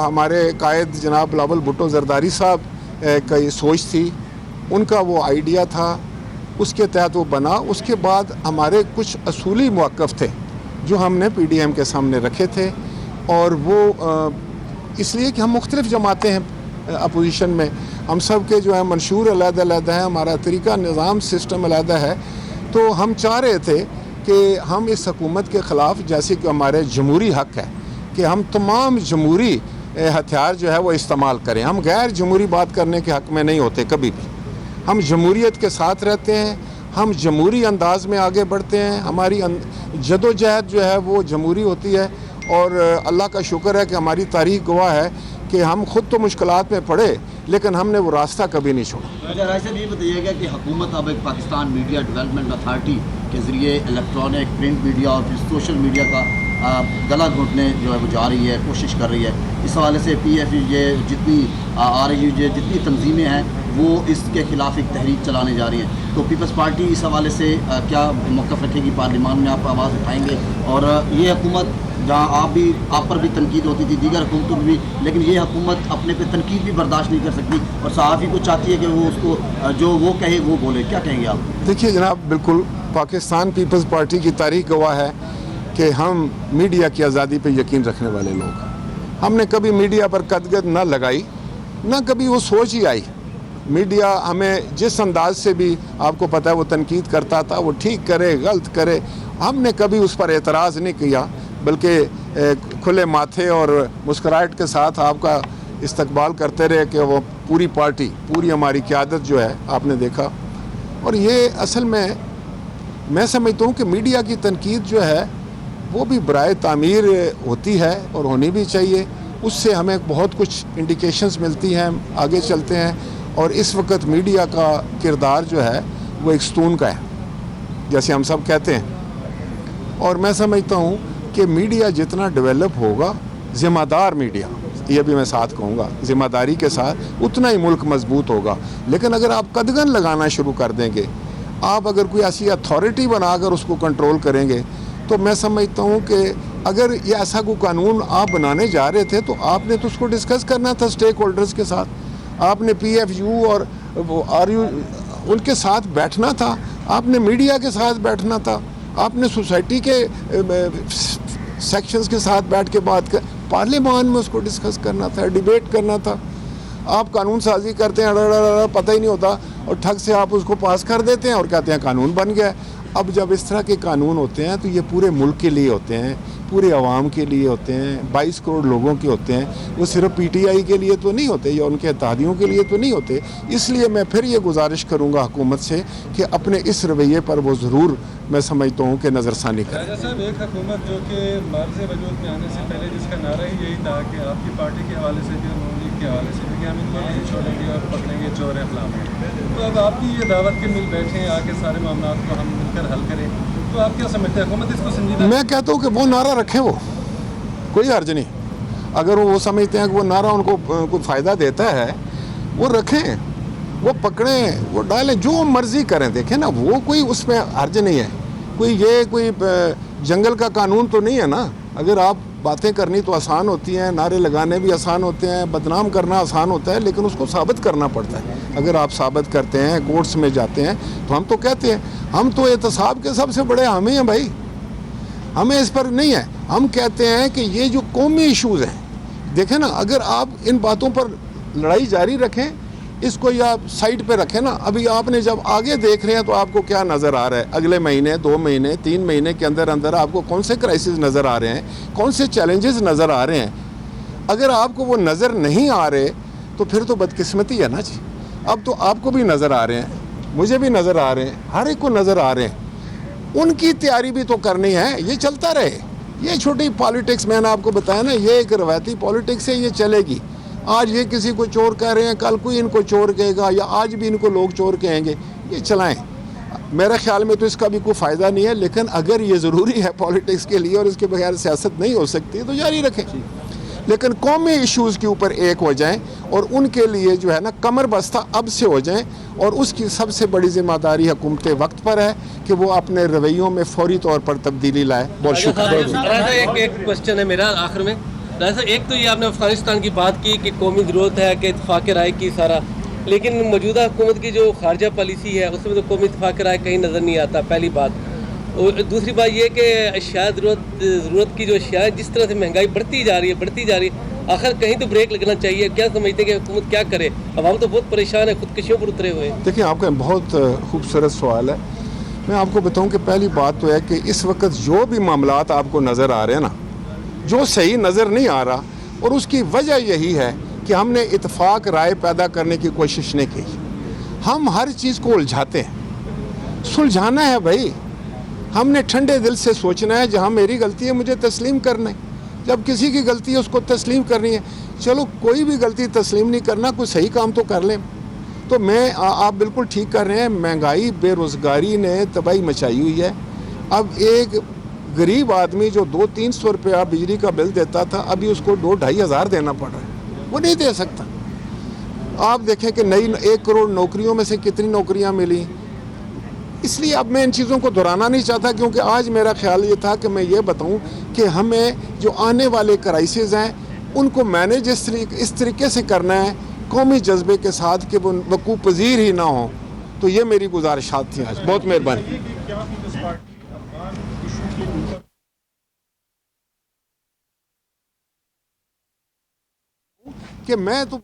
ہمارے قائد جناب بلاول بھٹو زرداری صاحب کا یہ سوچ تھی، ان کا وہ آئیڈیا تھا، اس کے تحت وہ بنا۔ اس کے بعد ہمارے کچھ اصولی موقف تھے جو ہم نے پی ڈی ایم کے سامنے رکھے تھے، اور وہ اس لیے کہ ہم مختلف جماعتیں ہیں اپوزیشن میں، ہم سب کے جو ہے منشور علیحدہ علیحدہ ہے، ہمارا طریقہ نظام سسٹم علیحدہ ہے، تو ہم چاہ رہے تھے کہ ہم اس حکومت کے خلاف، جیسے کہ ہمارے جمہوری حق ہے کہ ہم تمام جمہوری ہتھیار جو ہے وہ استعمال کریں، ہم غیر جمہوری بات کرنے کے حق میں نہیں ہوتے کبھی بھی، ہم جمہوریت کے ساتھ رہتے ہیں، ہم جمہوری انداز میں آگے بڑھتے ہیں، ہماری جدوجہد جو ہے وہ جمہوری ہوتی ہے، اور اللہ کا شکر ہے کہ ہماری تاریخ گواہ ہے کہ ہم خود تو مشکلات میں پڑے لیکن ہم نے وہ راستہ کبھی نہیں چھوڑا۔ رائے صاحب یہ بتائیے گا کہ حکومت اب ایک پاکستان میڈیا ڈیولپمنٹ اتھارٹی کے ذریعے الیکٹرانک پرنٹ میڈیا اور پھر سوشل میڈیا کا گلا گھونٹنے جو ہے وہ جا رہی ہے، کوشش کر رہی ہے، اس حوالے سے پی ایف یہ جتنی آر یو جے جتنی تنظیمیں ہیں وہ اس کے خلاف ایک تحریک چلانے جا رہی ہیں، تو پیپلز پارٹی اس حوالے سے کیا موقف رکھے گی؟ پارلیمان میں آپ آواز اٹھائیں گے؟ اور یہ حکومت جہاں آپ پر بھی تنقید ہوتی تھی، دیگر حکومتوں بھی، لیکن یہ حکومت اپنے پہ تنقید بھی برداشت نہیں کر سکتی اور صحافی کو چاہتی ہے کہ وہ اس کو جو وہ کہے وہ بولے، کیا کہیں گے آپ؟ دیکھیے جناب، بالکل پاکستان پیپلز پارٹی کی تاریخ گواہ ہے کہ ہم میڈیا کی آزادی پہ یقین رکھنے والے لوگ ہیں، ہم نے کبھی میڈیا پر قدغن نہ لگائی، نہ کبھی وہ سوچ ہی آئی۔ میڈیا ہمیں جس انداز سے بھی آپ کو پتہ ہے وہ تنقید کرتا تھا، وہ ٹھیک کرے غلط کرے، ہم نے کبھی اس پر اعتراض نہیں کیا، بلکہ کھلے ماتھے اور مسکراہٹ کے ساتھ آپ کا استقبال کرتے رہے کہ وہ پوری پارٹی، پوری ہماری قیادت جو ہے آپ نے دیکھا۔ اور یہ اصل میں سمجھتا ہوں کہ میڈیا کی تنقید جو ہے وہ بھی برائے تعمیر ہوتی ہے اور ہونی بھی چاہیے، اس سے ہمیں بہت کچھ انڈیکیشنز ملتی ہیں، آگے چلتے ہیں۔ اور اس وقت میڈیا کا کردار جو ہے وہ ایک ستون کا ہے، جیسے ہم سب کہتے ہیں، اور میں سمجھتا ہوں کہ میڈیا جتنا ڈیولپ ہوگا، ذمہ دار میڈیا، یہ بھی میں ساتھ کہوں گا، ذمہ داری کے ساتھ، اتنا ہی ملک مضبوط ہوگا۔ لیکن اگر آپ قدغن لگانا شروع کر دیں گے، آپ اگر کوئی ایسی اتھارٹی بنا کر اس کو کنٹرول کریں گے، تو میں سمجھتا ہوں کہ اگر یہ ایسا کوئی قانون آپ بنانے جا رہے تھے تو آپ نے تو اس کو ڈسکس کرنا تھا اسٹیک ہولڈرز کے ساتھ، آپ نے پی ایف یو اور آر یو ان کے ساتھ بیٹھنا تھا، آپ نے میڈیا کے ساتھ بیٹھنا تھا، آپ نے سوسائٹی کے سیکشنز کے ساتھ بیٹھ کے بات کر، پارلیمان میں اس کو ڈسکس کرنا تھا، ڈیبیٹ کرنا تھا۔ آپ قانون سازی کرتے ہیں، پتہ ہی نہیں ہوتا، اور ٹھگ سے آپ اس کو پاس کر دیتے ہیں اور کہتے ہیں قانون بن گیا۔ اب جب اس طرح کے قانون ہوتے ہیں تو یہ پورے ملک کے لیے ہوتے ہیں، پورے عوام کے لیے ہوتے ہیں، 22 کروڑ لوگوں کے ہوتے ہیں، وہ صرف پی ٹی آئی کے لیے تو نہیں ہوتے یا ان کے اتحادیوں کے لیے تو نہیں ہوتے۔ اس لیے میں پھر یہ گزارش کروں گا حکومت سے کہ اپنے اس رویے پر وہ ضرور میں سمجھتا ہوں کہ نظر ثانی کریں۔ راجہ صاحب، ایک حکومت جو کہ مرض وجود میں آنے سے پہلے جس کا نعرہ ہی یہی تھا کہ آپ کی پارٹی کے حوالے سے بھی اور نون لیگ کے حوالے سے بھی کہ ہم ان کو نہیں چھوڑیں گے اور پکڑیں گے چور اخلاق، تو اب آپ کی یہ دعوت کے مل بیٹھے ہیں آ کے سارے معاملات کو ہم مل کر حل کریں، تو آپ کیا سمجھتے ہیں حکومت اس کو سنجیدہ؟ میں کہتا ہوں کہ وہ نعرہ رکھیں، وہ کوئی حرج نہیں، اگر وہ سمجھتے ہیں کہ وہ نعرہ ان کو کوئی فائدہ دیتا ہے وہ رکھیں، وہ پکڑیں، وہ ڈالیں، جو مرضی کریں، دیکھیں نا، وہ کوئی اس میں حرج نہیں ہے، کوئی جنگل کا قانون تو نہیں ہے نا۔ اگر آپ باتیں کرنی تو آسان ہوتی ہیں، نعرے لگانے بھی آسان ہوتے ہیں، بدنام کرنا آسان ہوتا ہے، لیکن اس کو ثابت کرنا پڑتا ہے۔ اگر آپ ثابت کرتے ہیں، کورٹس میں جاتے ہیں، تو ہم تو کہتے ہیں، ہم تو احتساب کے سب سے بڑے حامی ہیں بھائی، ہمیں اس پر نہیں ہے۔ ہم کہتے ہیں کہ یہ جو قومی ایشوز ہیں، دیکھیں نا، اگر آپ ان باتوں پر لڑائی جاری رکھیں، اس کو یا سائڈ پہ رکھیں نا، ابھی آپ نے جب آگے دیکھ رہے ہیں تو آپ کو کیا نظر آ رہا ہے، اگلے مہینے، 2 مہینے، 3 مہینے کے اندر آپ کو کون سے کرائسس نظر آ رہے ہیں، کون سے چیلنجز نظر آ رہے ہیں۔ اگر آپ کو وہ نظر نہیں آ رہے تو پھر تو بدقسمتی ہے نا جی۔ اب تو آپ کو بھی نظر آ رہے ہیں، مجھے بھی نظر آ رہے ہیں، ہر ایک کو نظر آ رہے ہیں، ان کی تیاری بھی تو کرنی ہے، یہ چلتا رہے۔ یہ چھوٹی پالیٹکس میں نے آپ کو بتایا نا، یہ ایک روایتی پالیٹکس ہے، یہ چلے گی۔ آج یہ کسی کو چور کہہ رہے ہیں، کل کوئی ان کو چور کہے گا، یا آج بھی ان کو لوگ چور کہیں گے، یہ چلائیں۔ میرے خیال میں تو اس کا بھی کوئی فائدہ نہیں ہے، لیکن اگر یہ ضروری ہے پالیٹکس کے لیے اور اس کے بغیر سیاست نہیں ہو سکتی تو جاری رکھیں، لیکن قومی ایشوز کے اوپر ایک ہو جائیں اور ان کے لیے جو ہے نا کمر بستہ اب سے ہو جائیں، اور اس کی سب سے بڑی ذمہ داری حکومت وقت پر ہے کہ وہ اپنے رویوں میں فوری طور پر تبدیلی لائے۔ بہت شکریہ۔ ایک کوشچن ہے میرا آخر میں، ایسا ایک تو یہ آپ نے افغانستان کی بات کی کہ قومی ضرورت ہے کہ اتفاق رائے کی سارا، لیکن موجودہ حکومت کی جو خارجہ پالیسی ہے اس میں تو قومی اتفاق رائے کہیں نظر نہیں آتا، پہلی بات. اور دوسری بات یہ کہ اشیاء ضرورت کی جو اشیاء ہے، جس طرح سے مہنگائی بڑھتی جا رہی ہے، آخر کہیں تو بریک لگنا چاہیے. کیا سمجھتے ہیں کہ حکومت کیا کرے؟ عوام تو بہت پریشان ہے، خودکشیوں پر اترے ہوئے ہیں. دیکھیں آپ کا بہت خوبصورت سوال ہے. میں آپ کو بتاؤں کہ پہلی بات تو ہے کہ اس وقت جو بھی معاملات آپ کو نظر آ رہے ہیں نا، جو صحیح نظر نہیں آ رہا، اور اس کی وجہ یہی ہے کہ ہم نے اتفاق رائے پیدا کرنے کی کوشش نہیں کی. ہم ہر چیز کو الجھاتے ہیں. سلجھانا ہے بھائی، ہم نے ٹھنڈے دل سے سوچنا ہے جہاں میری غلطی ہے مجھے تسلیم کرنا ہے، جب کسی کی غلطی ہے اس کو تسلیم کرنی ہے. چلو کوئی بھی غلطی تسلیم نہیں کرنا، کوئی صحیح کام تو کر لیں. تو آپ بالکل ٹھیک کر رہے ہیں، مہنگائی بے روزگاری نے تباہی مچائی ہوئی ہے. اب ایک غریب آدمی جو 200-300 روپیہ بجلی کا بل دیتا تھا، ابھی اس کو 2-2.5 ہزار دینا پڑ رہا ہے، وہ نہیں دے سکتا. آپ دیکھیں کہ نئی 1 کروڑ نوکریوں میں سے کتنی نوکریاں ملی. اس لیے اب میں ان چیزوں کو دہرانا نہیں چاہتا، کیونکہ آج میرا خیال یہ تھا کہ میں یہ بتاؤں کہ ہمیں جو آنے والے کرائسز ہیں ان کو مینیج اس طریقے سے کرنا ہے، قومی جذبے کے ساتھ، کہ وہ وقوع پذیر ہی نہ ہوں. تو یہ میری گزارشات تھیں آج. بہت مہربانی. کہ میں تو